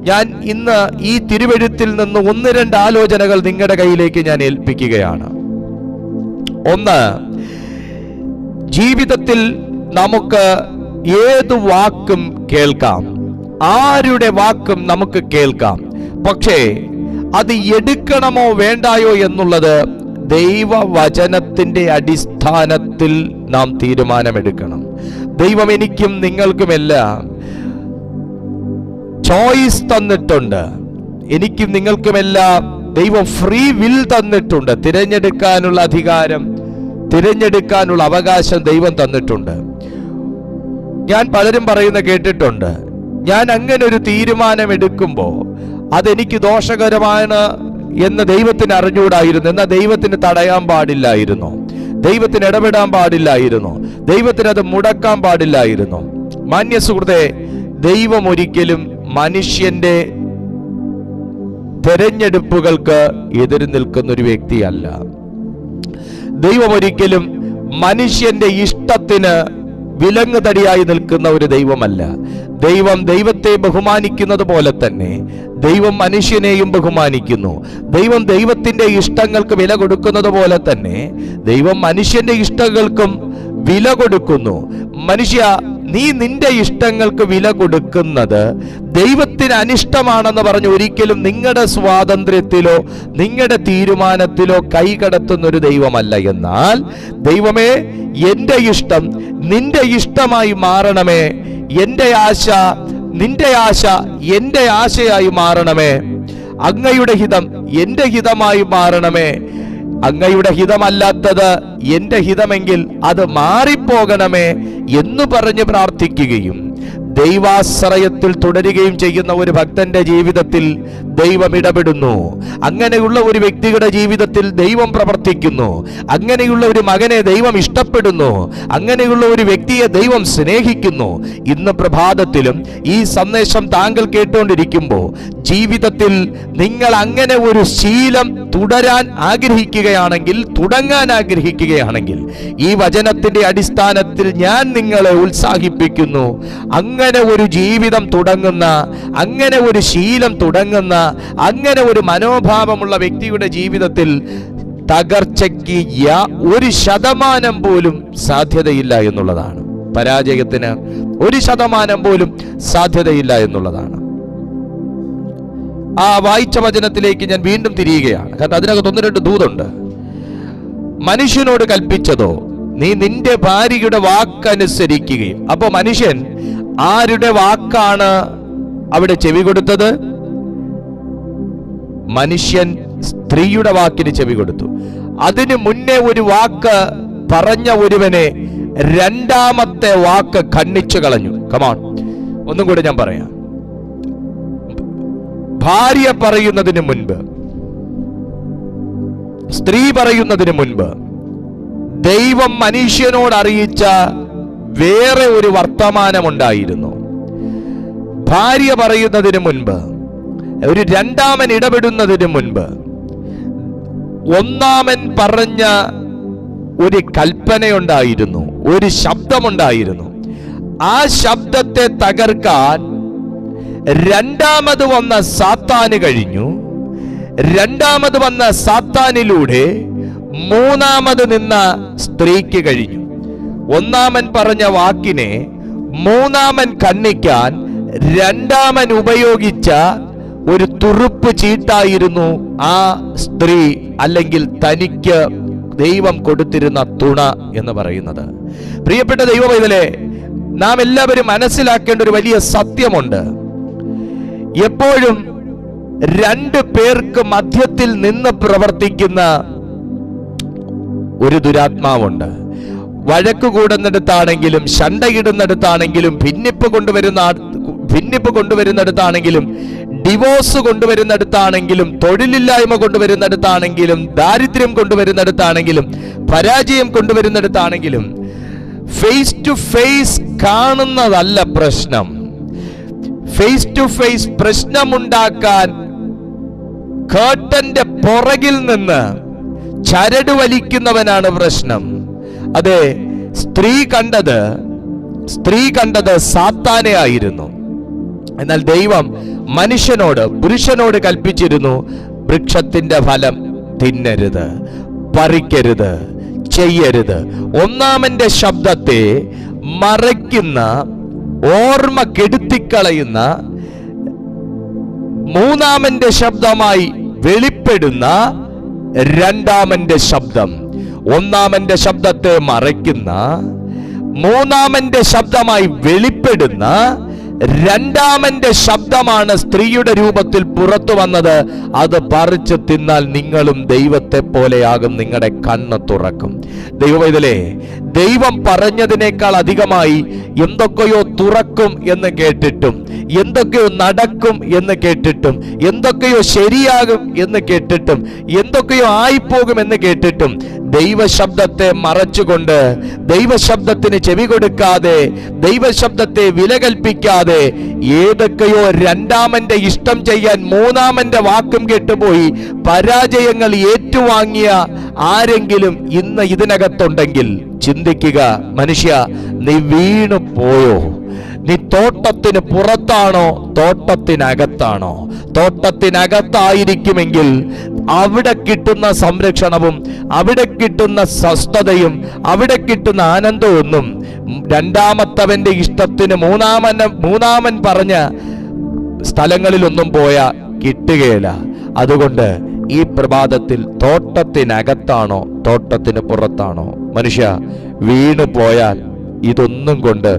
ഞാൻ ഇന്ന് ഈ തിരുവെഴുത്തിൽ നിന്ന് 1-2 ആലോചനകൾ നിങ്ങളുടെ കയ്യിലേക്ക് ഞാൻ ഏൽപ്പിക്കുകയാണ്. ഒന്ന്, ജീവിതത്തിൽ നമുക്ക് ഏത് വാക്കും കേൾക്കാം, ആരുടെ വാക്കും നമുക്ക് കേൾക്കാം. പക്ഷേ അത് എടുക്കണമോ വേണ്ടായോ എന്നുള്ളത് ദൈവവചനത്തിന്റെ അടിസ്ഥാനത്തിൽ നാം തീരുമാനമെടുക്കണം. ദൈവം എനിക്കും നിങ്ങൾക്കുമെല്ലാം ചോയ്സ് തന്നിട്ടുണ്ട്. എനിക്കും നിങ്ങൾക്കുമെല്ലാം ദൈവം ഫ്രീ വിൽ തന്നിട്ടുണ്ട്. തിരഞ്ഞെടുക്കാനുള്ള അധികാരം, തിരഞ്ഞെടുക്കാനുള്ള അവകാശം ദൈവം തന്നിട്ടുണ്ട്. ഞാൻ പലരും പറയുന്ന കേട്ടിട്ടുണ്ട്, ഞാൻ അങ്ങനെ ഒരു തീരുമാനം എടുക്കുമ്പോൾ അതെനിക്ക് ദോഷകരമാണ് എന്ന് ദൈവത്തിന് അറിഞ്ഞുകൂടായിരുന്നു. എന്നാൽ ദൈവത്തിന് തടയാൻ പാടില്ലായിരുന്നു, ദൈവത്തിന് ഇടപെടാൻ പാടില്ലായിരുന്നു, ദൈവത്തിന് അത് മുടക്കാൻ പാടില്ലായിരുന്നു. മാന്യ സുഹൃത്തേ, ദൈവം ഒരിക്കലും മനുഷ്യന്റെ തെരഞ്ഞെടുപ്പുകൾക്ക് എതിര് നിൽക്കുന്ന ഒരു വ്യക്തിയല്ല. ദൈവം ഒരിക്കലും മനുഷ്യന്റെ ഇഷ്ടത്തിന് വിലങ്ങുതടിയായി നിൽക്കുന്ന ഒരു ദൈവമല്ല. ദൈവം ദൈവത്തെ ബഹുമാനിക്കുന്നത് പോലെ തന്നെ ദൈവം മനുഷ്യനെയും ബഹുമാനിക്കുന്നു. ദൈവം ദൈവത്തിന്റെ ഇഷ്ടങ്ങൾക്ക് വില കൊടുക്കുന്നത് പോലെ തന്നെ ദൈവം മനുഷ്യന്റെ ഇഷ്ടങ്ങൾക്കും വില കൊടുക്കുന്നു. മനുഷ്യ, നീ നിന്റെ ഇഷ്ടങ്ങൾക്ക് വില കൊടുക്കുന്നത് ദൈവത്തിന് അനിഷ്ടമാണെന്ന് പറഞ്ഞ് ഒരിക്കലും നിങ്ങളുടെ സ്വാതന്ത്ര്യത്തിലോ നിങ്ങളുടെ തീരുമാനത്തിലോ കൈകടത്തുന്ന ഒരു ദൈവമല്ല. എന്നാൽ ദൈവമേ, എന്റെ ഇഷ്ടം നിന്റെ ഇഷ്ടമായി മാറണമേ, എന്റെ ആശ നിന്റെ ആശ എന്റെ ആശയായി മാറണമേ, അങ്ങയുടെ ഹിതം എന്റെ ഹിതമായി മാറണമേ, അങ്ങയുടെ ഹിതമല്ലാത്തത് എന്റെ ഹിതമെങ്കിൽ അത് മാറിപ്പോകണമേ എന്ന് പറഞ്ഞ് പ്രാർത്ഥിക്കുകയും ദൈവാശ്രയത്തിൽ തുടരുകയും ചെയ്യുന്ന ഒരു ഭക്തന്റെ ജീവിതത്തിൽ ദൈവം ഇടപെടുന്നു. അങ്ങനെയുള്ള ഒരു വ്യക്തിയുടെ ജീവിതത്തിൽ ദൈവം പ്രവർത്തിക്കുന്നു. അങ്ങനെയുള്ള ഒരു മകനെ ദൈവം ഇഷ്ടപ്പെടുന്നു. അങ്ങനെയുള്ള ഒരു വ്യക്തിയെ ദൈവം സ്നേഹിക്കുന്നു. ഇന്ന് പ്രഭാതത്തിലും ഈ സന്ദേശം താങ്കൾ കേട്ടുകൊണ്ടിരിക്കുമ്പോൾ ജീവിതത്തിൽ നിങ്ങൾ അങ്ങനെ ഒരു ശീലം തുടരാൻ ആഗ്രഹിക്കുകയാണെങ്കിൽ, തുടങ്ങാൻ ആഗ്രഹിക്കുകയാണെങ്കിൽ, ഈ വചനത്തിന്റെ അടിസ്ഥാനത്തിൽ ഞാൻ നിങ്ങളെ ഉത്സാഹിപ്പിക്കുന്നു. അങ്ങനെ ഒരു ജീവിതം തുടങ്ങുന്ന, അങ്ങനെ ഒരു ശീലം തുടങ്ങുന്ന, അങ്ങനെ ഒരു മനോഭാവമുള്ള വ്യക്തിയുടെ ജീവിതത്തിൽ തകർച്ചയ്ക്ക് 1% പോലും സാധ്യതയില്ല എന്നുള്ളതാണ്. പരാജയത്തിന് 1% പോലും സാധ്യതയില്ല എന്നുള്ളതാണ്. ആ വായിച്ച വചനത്തിലേക്ക് ഞാൻ വീണ്ടും തിരിയുകയാണ്. കാരണം അതിനകത്ത് 1-2 ദൂതുണ്ട്. മനുഷ്യനോട് കൽപ്പിച്ചതോ നീ നിന്റെ ഭാര്യയുടെ വാക്കനുസരിക്കുകയും. അപ്പൊ മനുഷ്യൻ ആരുടെ വാക്കാണ് അവിടെ ചെവി കൊടുത്തത്? മനുഷ്യൻ സ്ത്രീയുടെ വാക്കിന് ചെവി കൊടുത്തു. അതിനു മുന്നേ ഒരു വാക്ക് പറഞ്ഞ ഒരുവനെ രണ്ടാമത്തെ വാക്ക് ഖണ്ഡിച്ചു കളഞ്ഞു. കമോൺ, ഒന്നും കൂടെ ഞാൻ പറയാം. ഭാര്യ പറയുന്നതിന് മുൻപ്, സ്ത്രീ പറയുന്നതിന് മുൻപ് ദൈവം മനുഷ്യനോട് അറിയിച്ച വേറെ ഒരു വർത്തമാനമുണ്ടായിരുന്നു. ഭാര്യ പറയുന്നതിന് മുൻപ്, ഒരു രണ്ടാമൻ ഇടപെടുന്നതിന് മുൻപ് ഒന്നാമൻ പറഞ്ഞ ഒരു കൽപ്പനയുണ്ടായിരുന്നു, ഒരു ശബ്ദമുണ്ടായിരുന്നു. ആ ശബ്ദത്തെ തകർക്കാൻ രണ്ടാമത് വന്ന സാത്താന് കഴിഞ്ഞു. രണ്ടാമത് വന്ന സാത്താനിലൂടെ മൂന്നാമത് നിന്ന സ്ത്രീക്ക് കഴിഞ്ഞു. ഒന്നാമൻ പറഞ്ഞ വാക്കിനെ മൂന്നാമൻ ഖണ്ഡിക്കാൻ രണ്ടാമൻ ഉപയോഗിച്ച ഒരു തുറുപ്പ് ചീട്ടായിരുന്നു ആ സ്ത്രീ, അല്ലെങ്കിൽ തനിക്ക് ദൈവം കൊടുത്തിരുന്ന തുണ എന്ന് പറയുന്നത്. പ്രിയപ്പെട്ട ദൈവമൈതലേ, നാം എല്ലാവരും മനസ്സിലാക്കേണ്ട ഒരു വലിയ സത്യമുണ്ട്. എപ്പോഴും 2 പേർക്ക് മധ്യത്തിൽ നിന്ന് പ്രവർത്തിക്കുന്ന ഒരു ദുരാത്മാവുണ്ട്. വഴക്ക് കൂടുന്നിടത്താണെങ്കിലും, ശണ്ടയിടുന്നിടത്താണെങ്കിലും, ഭിന്നിപ്പ് കൊണ്ടുവരുന്നിടത്താണെങ്കിലും, ഡിവോഴ്സ് കൊണ്ടുവരുന്നിടത്താണെങ്കിലും, തൊഴിലില്ലായ്മ കൊണ്ടുവരുന്നിടത്താണെങ്കിലും, ദാരിദ്ര്യം കൊണ്ടുവരുന്നിടത്താണെങ്കിലും, പരാജയം കൊണ്ടുവരുന്നിടത്താണെങ്കിലും, ഫേസ് ടു ഫേസ് കാണുന്നതല്ല പ്രശ്നം. ഫേസ് ടു ഫേസ് പ്രശ്നമുണ്ടാക്കാൻ കേർട്ടന്റെ പുറകിൽ നിന്ന് ചരട് വലിക്കുന്നവനാണ് പ്രശ്നം. അതെ, സ്ത്രീ കണ്ടത് സാത്താനെ ആയിരുന്നു. എന്നാൽ ദൈവം മനുഷ്യനോട്, പുരുഷനോട് കൽപ്പിച്ചിരുന്നു, വൃക്ഷത്തിന്റെ ഫലം തിന്നരുത്, പറിക്കരുത്, ചെയ്യരുത്. ഒന്നാമന്റെ ശബ്ദത്തെ മറയ്ക്കുന്ന, ഓർമ്മ കെടുത്തിക്കളയുന്ന, മൂന്നാമന്റെ ശബ്ദമായി വെളിപ്പെടുന്ന രണ്ടാമന്റെ ശബ്ദം. ഒന്നാമന്റെ ശബ്ദത്തെ മറയ്ക്കുന്ന, മൂന്നാമന്റെ ശബ്ദമായി വെളിപ്പെടുന്ന രണ്ടാമന്റെ ശബ്ദമാണ് സ്ത്രീയുടെ രൂപത്തിൽ പുറത്തു വന്നത്. അത് പറിച്ചു തിന്നാൽ നിങ്ങളും ദൈവത്തെ പോലെയാകും, നിങ്ങളുടെ കണ്ണ് തുറക്കും. ദൈവമൈതലേ, ദൈവം പറഞ്ഞതിനേക്കാൾ അധികമായി എന്തൊക്കെയോ തുറക്കും എന്ന് കേട്ടിട്ടും, എന്തൊക്കെയോ നടക്കും എന്ന് കേട്ടിട്ടും, എന്തൊക്കെയോ ശരിയാകും എന്ന് കേട്ടിട്ടും, എന്തൊക്കെയോ ആയിപ്പോകും എന്ന് കേട്ടിട്ടും ദൈവശബ്ദത്തെ മറച്ചുകൊണ്ട്, ദൈവശബ്ദത്തിന് ചെവി കൊടുക്കാതെ, ദൈവശബ്ദത്തെ വില കൽപ്പിക്കാതെ ഏതൊക്കെയോ രണ്ടാമന്റെ ഇഷ്ടം ചെയ്യാൻ മൂന്നാമന്റെ വാക്കും കേട്ടുപോയി പരാജയങ്ങൾ ഏറ്റുവാങ്ങിയ ആരെങ്കിലും ഇന്ന് ഇതിനകത്തുണ്ടെങ്കിൽ ചിന്തിക്കുക, മനുഷ്യ, നീ വീണു പോയോ? നീ തോട്ടത്തിന് പുറത്താണോ തോട്ടത്തിനകത്താണോ? തോട്ടത്തിനകത്തായിരിക്കുമെങ്കിൽ അവിടെ കിട്ടുന്ന സംരക്ഷണവും, അവിടെ കിട്ടുന്ന സ്വസ്ഥതയും, അവിടെ കിട്ടുന്ന ആനന്ദമൊന്നും രണ്ടാമത്തവന്റെ ഇഷ്ടത്തിന് മൂന്നാമൻ പറഞ്ഞ സ്ഥലങ്ങളിലൊന്നും പോയാ കിട്ടുകയില്ല. അതുകൊണ്ട് ഈ പ്രഭാതത്തിൽ തോട്ടത്തിനകത്താണോ തോട്ടത്തിന് പുറത്താണോ? മനുഷ്യ, വീണു പോയാൽ ഇതൊന്നും കൊണ്ട്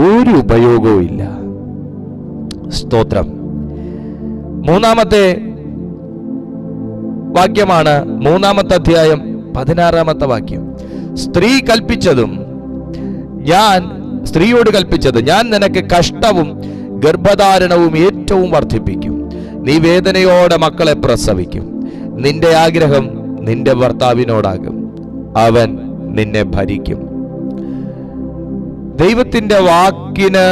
ഒരു ഉപയോഗവും ഇല്ല. സ്തോത്രം. മൂന്നാമത്തെ വാക്യമാണ് 3-ാമത്തെ അധ്യായം 16-ാമത്തെ വാക്യം. സ്ത്രീയോട് കൽപ്പിച്ചത്, ഞാൻ നിനക്ക് കഷ്ടവും ഗർഭധാരണവും ഏറ്റവും വർദ്ധിപ്പിക്കും. നീ വേദനയോടെ മക്കളെ പ്രസവിക്കും. നിന്റെ ആഗ്രഹം നിന്റെ ഭർത്താവിനോടാകും, അവൻ നിന്നെ ഭരിക്കും. ദൈവത്തിന്റെ വാക്കിന്,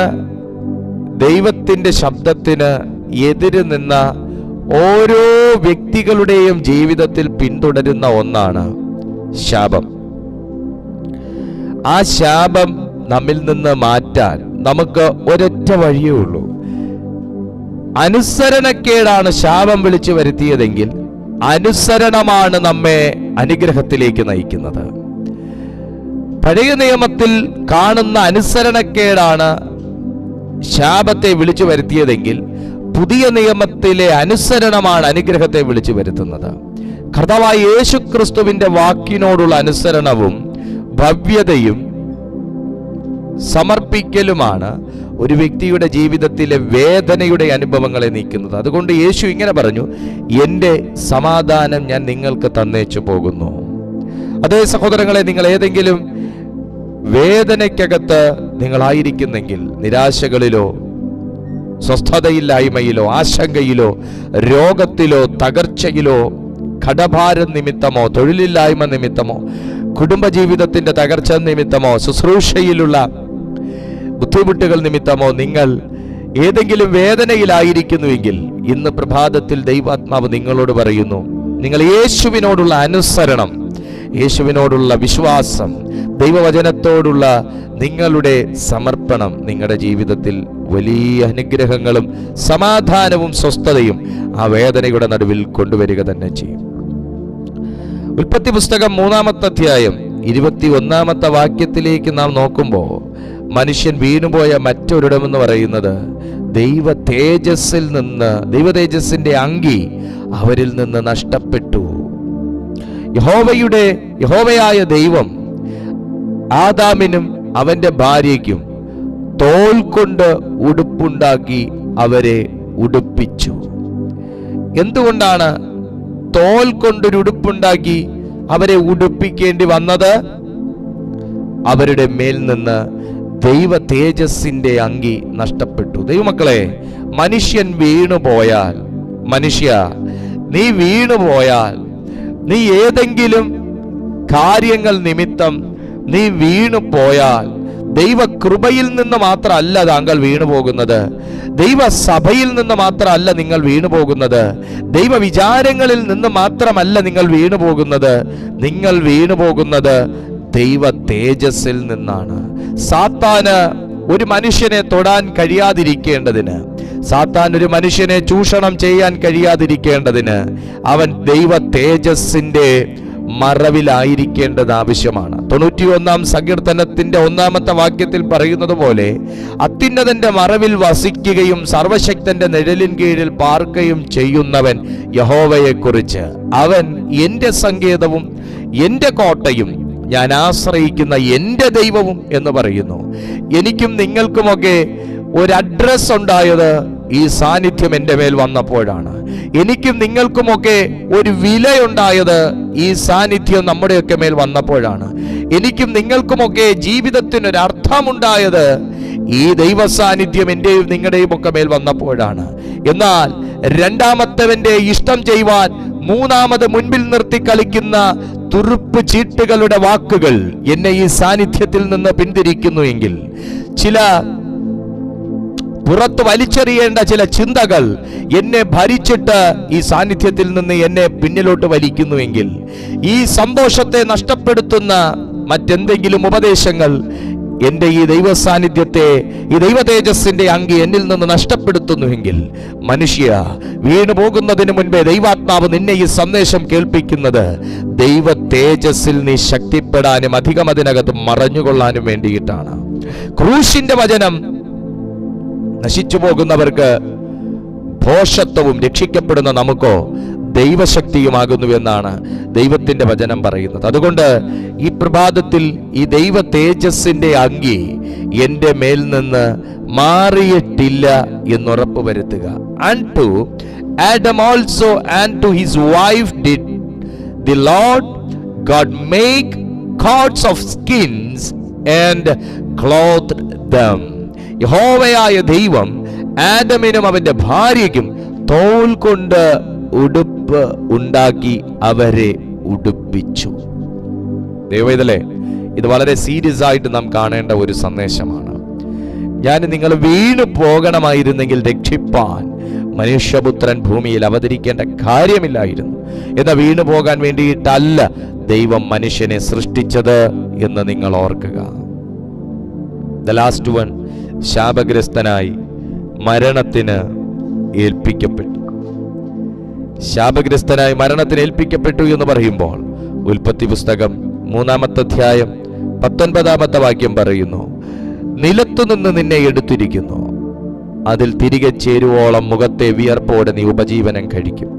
ദൈവത്തിന്റെ ശബ്ദത്തിന് എതിര് നിന്ന ഓരോ വ്യക്തികളുടെയും ജീവിതത്തിൽ പിന്തുടരുന്ന ഒന്നാണ് ശാപം. ആ ശാപം നമ്മിൽ നിന്ന് മാറ്റാൻ നമുക്ക് ഒരൊറ്റ വഴിയേ ഉള്ളൂ. അനുസരണക്കേടാണ് ശാപം വിളിച്ചു വരുത്തിയതെങ്കിൽ അനുസരണമാണ് നമ്മെ അനുഗ്രഹത്തിലേക്ക് നയിക്കുന്നത്. പഴയ നിയമത്തിൽ കാണുന്ന അനുസരണക്കേടാണ് ശാപത്തെ വിളിച്ചു വരുത്തിയതെങ്കിൽ പുതിയ നിയമത്തിലെ അനുസരണമാണ് അനുഗ്രഹത്തെ വിളിച്ചു വരുത്തുന്നത്. കർത്താവായ യേശു ക്രിസ്തുവിന്റെ വാക്കിനോടുള്ള അനുസരണവും ഭവ്യതയും സമർപ്പിക്കലുമാണ് ഒരു വ്യക്തിയുടെ ജീവിതത്തിലെ വേദനയുടെ അനുഭവങ്ങളെ നീക്കുന്നത്. അതുകൊണ്ട് യേശു ഇങ്ങനെ പറഞ്ഞു, എൻ്റെ സമാധാനം ഞാൻ നിങ്ങൾക്ക് തന്നേച്ചു പോകുന്നു. അതേ സഹോദരങ്ങളെ, നിങ്ങൾ ഏതെങ്കിലും വേദനയ്ക്കകത്ത് നിങ്ങളായിരിക്കുന്നെങ്കിൽ, നിരാശകളിലോ സ്വസ്ഥതയില്ലായ്മയിലോ ആശങ്കയിലോ രോഗത്തിലോ തകർച്ചയിലോ കടഭാരം നിമിത്തമോ തൊഴിലില്ലായ്മ നിമിത്തമോ കുടുംബജീവിതത്തിന്റെ തകർച്ച നിമിത്തമോ ശുശ്രൂഷയിലുള്ള ബുദ്ധിമുട്ടുകൾ നിമിത്തമോ നിങ്ങൾ ഏതെങ്കിലും വേദനയിലായിരിക്കുന്നുവെങ്കിൽ ഇന്ന് പ്രഭാതത്തിൽ ദൈവാത്മാവ് നിങ്ങളോട് പറയുന്നു, നിങ്ങൾ യേശുവിനോടുള്ള അനുസരണം, യേശുവിനോടുള്ള വിശ്വാസം, ദൈവവചനത്തോടുള്ള നിങ്ങളുടെ സമർപ്പണം നിങ്ങളുടെ ജീവിതത്തിൽ വലിയ അനുഗ്രഹങ്ങളും സമാധാനവും സ്വസ്ഥതയും ആ വേദനയുടെ നടുവിൽ കൊണ്ടുവരിക തന്നെ ചെയ്യും. ഉൽപ്പത്തി പുസ്തകം 3-ാമത്തെ അധ്യായം 21-ാമത്തെ വാക്യത്തിലേക്ക് നാം നോക്കുമ്പോൾ മനുഷ്യൻ വീണുപോയ മറ്റൊരിടമെന്ന് പറയുന്നത് ദൈവ തേജസ്സിന്റെ അങ്കി അവരിൽ നിന്ന് നഷ്ടപ്പെട്ടു. യഹോവയായ ദൈവം ആദാമിനും അവന്റെ ഭാര്യയ്ക്കും തോൽ കൊണ്ട് ഉടുപ്പുണ്ടാക്കി അവരെ ഉടുപ്പിച്ചു. എന്തുകൊണ്ടാണ് തോൽ കൊണ്ടൊരു ഉടുപ്പുണ്ടാക്കി അവരെ ഉടുപ്പിക്കേണ്ടി വന്നത്? അവരുടെ മേൽ നിന്ന് ദൈവ തേജസ്സിന്റെ അങ്കി നഷ്ടപ്പെട്ടു. ദൈവമക്കളെ, മനുഷ്യൻ വീണുപോയാൽ, മനുഷ്യ നീ വീണുപോയാൽ, നീ ഏതെങ്കിലും കാര്യങ്ങൾ നിമിത്തം നീ വീണുപോയാൽ ദൈവകൃപയിൽ നിന്ന് മാത്രമല്ല താങ്കൾ വീണുപോകുന്നത്, ദൈവസഭയിൽ നിന്ന് മാത്രമല്ല നിങ്ങൾ വീണുപോകുന്നത്, ദൈവവിചാരങ്ങളിൽ നിന്ന് മാത്രമല്ല നിങ്ങൾ വീണുപോകുന്നത്. നിങ്ങൾ വീണുപോകുന്നത് ദൈവ തേജസ്സിൽ നിന്നാണ്. സാത്താന് ഒരു മനുഷ്യനെ തൊടാൻ കഴിയാതിരിക്കേണ്ടതിന്, സാത്താൻ ഒരു മനുഷ്യനെ ചൂഷണം ചെയ്യാൻ കഴിയാതിരിക്കേണ്ടതിന് അവൻ ദൈവ തേജസ്സിന്റെ മറവിലായിരിക്കേണ്ടത് ആവശ്യമാണ്. 91-ാം സങ്കീർത്തനത്തിന്റെ 1-ാമത്തെ വാക്യത്തിൽ പറയുന്നത് പോലെ, അത്യുന്നതന്റെ മറവിൽ വസിക്കുകയും സർവശക്തന്റെ നിഴലിൻ കീഴിൽ പാർക്കുകയും ചെയ്യുന്നവൻ യഹോവയെക്കുറിച്ച്, അവൻ എന്റെ സങ്കേതവും എന്റെ കോട്ടയും ഞാൻ ആശ്രയിക്കുന്ന എന്റെ ദൈവവും എന്ന് പറയുന്നു. എനിക്കും നിങ്ങൾക്കുമൊക്കെ ഒരു അഡ്രസ് ഉണ്ടായത് ഈ സാന്നിധ്യം എൻ്റെ മേൽ വന്നപ്പോഴാണ്. എനിക്കും നിങ്ങൾക്കുമൊക്കെ ഒരു വിലയുണ്ടായത് ഈ സാന്നിധ്യം നമ്മുടെയൊക്കെ മേൽ വന്നപ്പോഴാണ്. എനിക്കും നിങ്ങൾക്കുമൊക്കെ ജീവിതത്തിനൊരു അർത്ഥമുണ്ടായത് ഈ ദൈവ സാന്നിധ്യം എൻ്റെയും നിങ്ങളുടെയും ഒക്കെ മേൽ വന്നപ്പോഴാണ്. എന്നാൽ രണ്ടാമത്തവന്റെ ഇഷ്ടം ചെയ്യുവാൻ മൂന്നാമത് മുൻപിൽ നിർത്തി കളിക്കുന്ന തുറുപ്പ് ചീട്ടുകളുടെ വാക്കുകൾ എന്നെ ഈ സാന്നിധ്യത്തിൽ നിന്ന് പിന്തിരിക്കുന്നു എങ്കിൽ, ചില പുറത്ത് വലിച്ചെറിയേണ്ട ചില ചിന്തകൾ എന്നെ ഭരിച്ചിട്ട് ഈ സാന്നിധ്യത്തിൽ നിന്ന് എന്നെ പിന്നിലോട്ട് വലിക്കുന്നുവെങ്കിൽ, ഈ സന്തോഷത്തെ നഷ്ടപ്പെടുത്തുന്ന മറ്റെന്തെങ്കിലും ഉപദേശങ്ങൾ എൻ്റെ ഈ ദൈവ സാന്നിധ്യത്തെ, ഈ ദൈവ തേജസ്സിന്റെ അങ്കി എന്നിൽ നിന്ന് നഷ്ടപ്പെടുത്തുന്നുവെങ്കിൽ, മനുഷ്യ, വീണു പോകുന്നതിന് മുൻപേ ദൈവാത്മാവ് നിന്നെ ഈ സന്ദേശം കേൾപ്പിക്കുന്നത് ദൈവ തേജസ്സിൽ നീ ശക്തിപ്പെടാനും അധികം അതിനകത്ത് മറഞ്ഞുകൊള്ളാനും വേണ്ടിയിട്ടാണ്. ക്രൂശിന്റെ വചനം നശിച്ചു പോകുന്നവർക്ക് ഭോഷത്വവും രക്ഷിക്കപ്പെടുന്ന നമുക്കോ ദൈവശക്തിയുമാകുന്നുവെന്നാണ് ദൈവത്തിന്റെ വചനം പറയുന്നത്. അതുകൊണ്ട് ഈ പ്രഭാതത്തിൽ ഈ ദൈവ തേജസ്സിന്റെ അങ്കി എൻ്റെ മേൽ നിന്ന് മാറിയിട്ടില്ല എന്നുറപ്പ് വരുത്തുക. And to Adam also and to his wife did the Lord God make coats of skins and clothed them. യഹോവയായ ദൈവം ആദമിനും അവന്റെ ഭാര്യയ്ക്കും തോൽ കൊണ്ട് ഉടുപ്പ് ഉണ്ടാക്കി അവരെ ഉടുപ്പിച്ചു. ദൈവമേ, ഇത് വളരെ സീരിയസ് ആയിട്ട് നാം കാണേണ്ട ഒരു സന്ദേശമാണ്. ഞാൻ നിങ്ങൾ വീണു പോകണമായിരുന്നെങ്കിൽ രക്ഷിപ്പാൻ മനുഷ്യപുത്രൻ ഭൂമിയിൽ അവതരിക്കേണ്ട കാര്യമില്ലായിരുന്നു. എന്നാൽ വീണു പോകാൻ വേണ്ടിയിട്ടല്ല ദൈവം മനുഷ്യനെ സൃഷ്ടിച്ചത് എന്ന് നിങ്ങൾ ഓർക്കുക. ദ ലാസ്റ്റ് വൺ ശാപഗ്രസ്തനായി മരണത്തിന് ഏൽപ്പിക്കപ്പെട്ടു. ശാപഗ്രസ്തനായി മരണത്തിന് ഏൽപ്പിക്കപ്പെട്ടു എന്ന് പറയുമ്പോൾ, ഉൽപ്പത്തി പുസ്തകം 3-ാമത്തെ അധ്യായം 19-ാമത്തെ വാക്യം പറയുന്നു, നിലത്തുനിന്ന് നിന്നെ എടുത്തിരിക്കുന്നു, അതിൽ തിരികെ ചേരുവോളം മുഖത്തെ വിയർപ്പോടെ നീ ഉപജീവനം കഴിക്കും.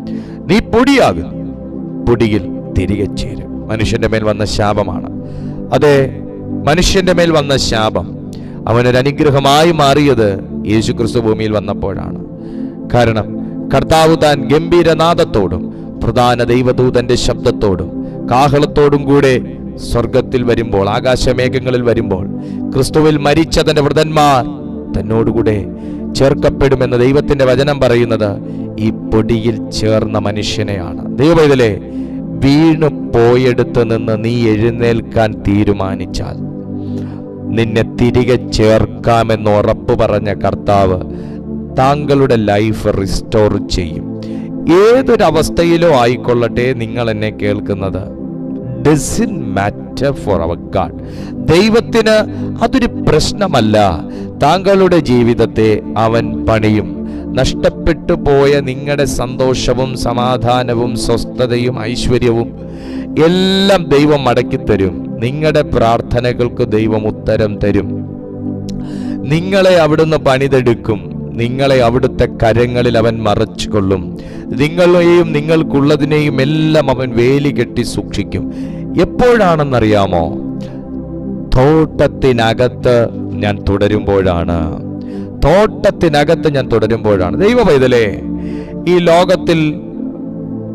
നീ പൊടിയാകും, പൊടിയിൽ തിരികെ ചേരും. മനുഷ്യന്റെ മേൽ വന്ന ശാപമാണ്. അതെ, മനുഷ്യന്റെ മേൽ വന്ന ശാപം അവനൊരു അനുഗ്രഹമായി മാറിയത് യേശുക്രിസ്തു ഭൂമിയിൽ വന്നപ്പോഴാണ്. കാരണം കർത്താവ് താൻ ഗംഭീരനാദത്തോടും പ്രധാന ദൈവദൂതന്റെ ശബ്ദത്തോടും കാഹളത്തോടും കൂടെ സ്വർഗത്തിൽ വരുമ്പോൾ, ആകാശമേഘങ്ങളിൽ വരുമ്പോൾ, ക്രിസ്തുവിൽ മരിച്ച തന്റെ വൃതന്മാർ തന്നോടുകൂടെ ചേർക്കപ്പെടുമെന്ന് ദൈവത്തിന്റെ വചനം പറയുന്നത് ഈ പൊടിയിൽ ചേർന്ന മനുഷ്യനെയാണ്. ദൈവമേ, വീണു പോയെടുത്ത് നിന്ന് നീ എഴുന്നേൽക്കാൻ തീരുമാനിച്ചാൽ നിന്നെ തിരികെ ചേർക്കാമെന്ന് ഉറപ്പ് പറഞ്ഞ കർത്താവ് താങ്കളുടെ ലൈഫ് റിസ്റ്റോർ ചെയ്യും. ഏതൊരവസ്ഥയിലോ ആയിക്കൊള്ളട്ടെ നിങ്ങൾ എന്നെ കേൾക്കുന്നത്, doesn't matter for our God. ദൈവത്തിന് അതൊരു പ്രശ്നമല്ല. താങ്കളുടെ ജീവിതത്തെ അവൻ പണിയും. നഷ്ടപ്പെട്ടു പോയ നിങ്ങളുടെ സന്തോഷവും സമാധാനവും സ്വസ്ഥതയും ഐശ്വര്യവും എല്ലാം ദൈവം മടക്കിത്തരും. നിങ്ങളുടെ പ്രാർത്ഥനകൾക്ക് ദൈവം ഉത്തരം തരും. നിങ്ങളെ അവിടുന്ന് പണിതെടുക്കും. നിങ്ങളെ അവിടുത്തെ കരങ്ങളിൽ അവൻ മറച്ചു കൊള്ളും. നിങ്ങളെയും നിങ്ങൾക്കുള്ളതിനെയും എല്ലാം അവൻ വേലി കെട്ടി സൂക്ഷിക്കും. എപ്പോഴാണെന്നറിയാമോ? തോട്ടത്തിനകത്ത് ഞാൻ തുടരുമ്പോഴാണ്. തോട്ടത്തിനകത്ത് ഞാൻ തുടരുമ്പോഴാണ്. ദൈവ പൈതലേ, ഈ ലോകത്തിൽ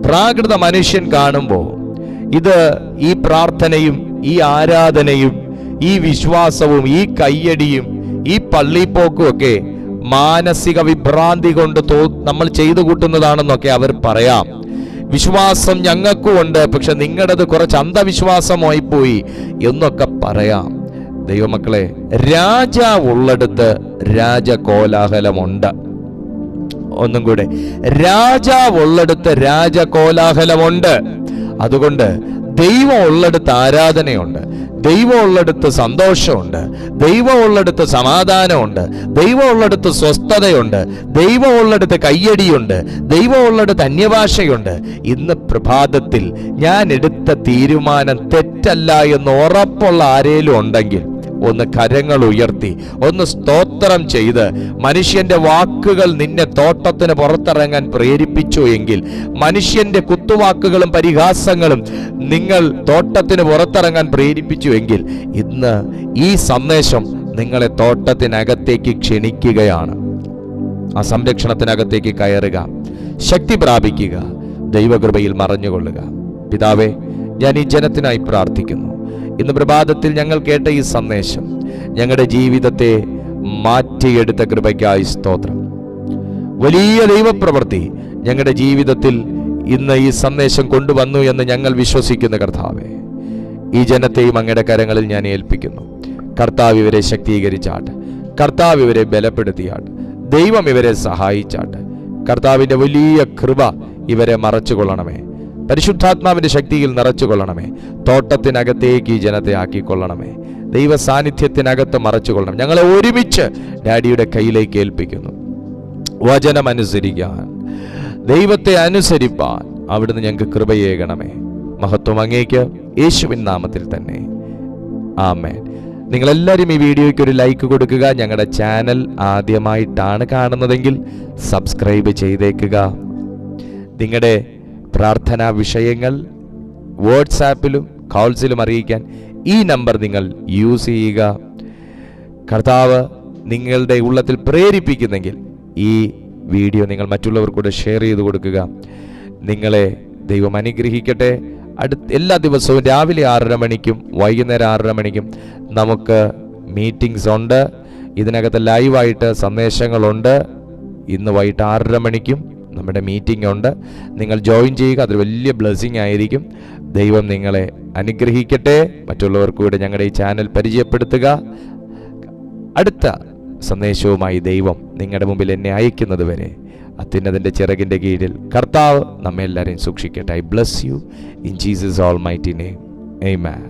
പ്രാകൃത മനുഷ്യൻ കാണുമ്പോൾ ഇത് ഈ പ്രാർത്ഥനയും ഈ ആരാധനയും ഈ വിശ്വാസവും ഈ കയ്യടിയും ഈ പള്ളിപ്പോക്കും ഒക്കെ മാനസിക വിഭ്രാന്തി കൊണ്ട് നമ്മൾ ചെയ്തു കൂട്ടുന്നതാണെന്നൊക്കെ അവർ പറയാം. വിശ്വാസം ഞങ്ങൾക്കും ഉണ്ട്, പക്ഷെ നിങ്ങളുടേത് കുറച്ച് അന്ധവിശ്വാസമായി പോയി എന്നൊക്കെ പറയാം. ദൈവമക്കളെ, രാജാവുള്ളിടത്ത് രാജകോലാഹലമുണ്ട്. ഒന്നും കൂടെ, രാജാവുള്ളിടത്ത് രാജകോലാഹലമുണ്ട്. അതുകൊണ്ട് ദൈവം ഉള്ളിടത്ത് ആരാധനയുണ്ട്. ദൈവം ഉള്ളിടത്ത് സന്തോഷമുണ്ട്, ദൈവം ഉള്ളിടത്ത് സമാധാനമുണ്ട്, ദൈവം ഉള്ളിടത്ത് സ്വസ്ഥതയുണ്ട്, ദൈവം ഉള്ളിടത്ത് കയ്യടിയുണ്ട്, ദൈവം ഉള്ളിടത്ത് അന്യഭാഷയുണ്ട്. ഇന്ന് പ്രഭാതത്തിൽ ഞാൻ എടുത്ത തീരുമാനം തെറ്റല്ല എന്ന് ഉറപ്പുള്ള ആരേലും ഉണ്ടെങ്കിൽ ഒന്ന് കരങ്ങൾ ഉയർത്തി ഒന്ന് സ്തോത്രം ചെയ്ത്, മനുഷ്യന്റെ വാക്കുകൾ നിന്നെ തോട്ടത്തിന് പുറത്തിറങ്ങാൻ പ്രേരിപ്പിച്ചു എങ്കിൽ, മനുഷ്യന്റെ കുത്തുവാക്കുകളും പരിഹാസങ്ങളും നിങ്ങൾ തോട്ടത്തിന് പുറത്തിറങ്ങാൻ പ്രേരിപ്പിച്ചു എങ്കിൽ, ഇന്ന് ഈ സന്ദേശം നിങ്ങളെ തോട്ടത്തിനകത്തേക്ക് ക്ഷണിക്കുകയാണ്. ആ സംരക്ഷണത്തിനകത്തേക്ക് കയറുക, ശക്തി പ്രാപിക്കുക, ദൈവകൃപയിൽ മറഞ്ഞുകൊള്ളുക. പിതാവേ, ഞാൻ ഈ ജനത്തിനായി പ്രാർത്ഥിക്കുന്നു. ഇന്ന് പ്രഭാതത്തിൽ ഞങ്ങൾ കേട്ട ഈ സന്ദേശം ഞങ്ങളുടെ ജീവിതത്തെ മാറ്റിയെടുത്ത കൃപയ്ക്കായി സ്തോത്രം. വലിയ ദൈവപ്രവൃത്തി ഞങ്ങളുടെ ജീവിതത്തിൽ ഇന്ന് ഈ സന്ദേശം കൊണ്ടുവന്നു എന്ന് ഞങ്ങൾ വിശ്വസിക്കുന്ന കർത്താവേ, ഈ ജനത്തെയും അങ്ങയുടെ കരങ്ങളിൽ ഞാൻ ഏൽപ്പിക്കുന്നു. കർത്താവ് ഇവരെ ശക്തീകരിച്ചാട്ട്, കർത്താവ് ഇവരെ ബലപ്പെടുത്തിയാട്ട്, ദൈവം ഇവരെ സഹായിച്ചാട്ട്. കർത്താവിൻ്റെ വലിയ കൃപ ഇവരെ മറച്ചുകൊള്ളണമേ, പരിശുദ്ധാത്മാവിന്റെ ശക്തിയിൽ നിറച്ചുകൊള്ളണമേ. തോട്ടത്തിനകത്തേക്ക് ഈ ജനത്തെ ആക്കിക്കൊള്ളണമേ. ദൈവ സാന്നിധ്യത്തിനകത്ത് മറച്ചുകൊള്ളണം. ഞങ്ങളെ ഒരുമിച്ച് ഡാഡിയുടെ കയ്യിലേക്ക് ഏൽപ്പിക്കുന്നു. വചനം അനുസരിക്കാൻ, ദൈവത്തെ അനുസരിപ്പാൻ അവിടുന്ന് ഞങ്ങൾക്ക് കൃപയേകണമേ. മഹത്വം അങ്ങേക്ക്, യേശുവിൻ നാമത്തിൽ തന്നെ, ആമേൻ. നിങ്ങളെല്ലാവരും ഈ വീഡിയോയ്ക്ക് ഒരു ലൈക്ക് കൊടുക്കുക. ഞങ്ങളുടെ ചാനൽ ആദ്യമായിട്ടാണ് കാണുന്നതെങ്കിൽ സബ്സ്ക്രൈബ് ചെയ്തേക്കുക. നിങ്ങളുടെ പ്രാർത്ഥനാ വിഷയങ്ങൾ വാട്സാപ്പിലും കോൾസിലും അറിയിക്കാൻ ഈ നമ്പർ നിങ്ങൾ യൂസ് ചെയ്യുക. കർത്താവ് നിങ്ങളുടെ ഉള്ളത്തിൽ പ്രേരിപ്പിക്കുന്നെങ്കിൽ ഈ വീഡിയോ നിങ്ങൾ മറ്റുള്ളവർക്കൂടെ ഷെയർ ചെയ്ത് കൊടുക്കുക. നിങ്ങളെ ദൈവം അനുഗ്രഹിക്കട്ടെ. എല്ലാ ദിവസവും രാവിലെ 6:30 മണിക്കും വൈകുന്നേരം 6:30 മണിക്കും നമുക്ക് മീറ്റിംഗ്സ് ഉണ്ട്. ഇതിനകത്ത് ലൈവായിട്ട് സന്ദേശങ്ങളുണ്ട്. ഇന്ന് വൈകിട്ട് 6:30 മണിക്കും നമ്മുടെ മീറ്റിംഗ് ഉണ്ട്. നിങ്ങൾ ജോയിൻ ചെയ്യുക. അതൊരു വലിയ ബ്ലെസ്സിങ് ആയിരിക്കും. ദൈവം നിങ്ങളെ അനുഗ്രഹിക്കട്ടെ. മറ്റുള്ളവർക്കൂടെ ഞങ്ങളുടെ ഈ ചാനൽ പരിചയപ്പെടുത്തുക. അടുത്ത സന്ദേശവുമായി ദൈവം നിങ്ങളുടെ മുമ്പിൽ എന്നെ അയക്കുന്നത് വരെ അത്യുന്നതന്റെ ചിറകിന്റെ കീഴിൽ കർത്താവ് നമ്മെ എല്ലാവരെയും സൂക്ഷിക്കട്ടെ. I bless you in Jesus almighty name. Amen.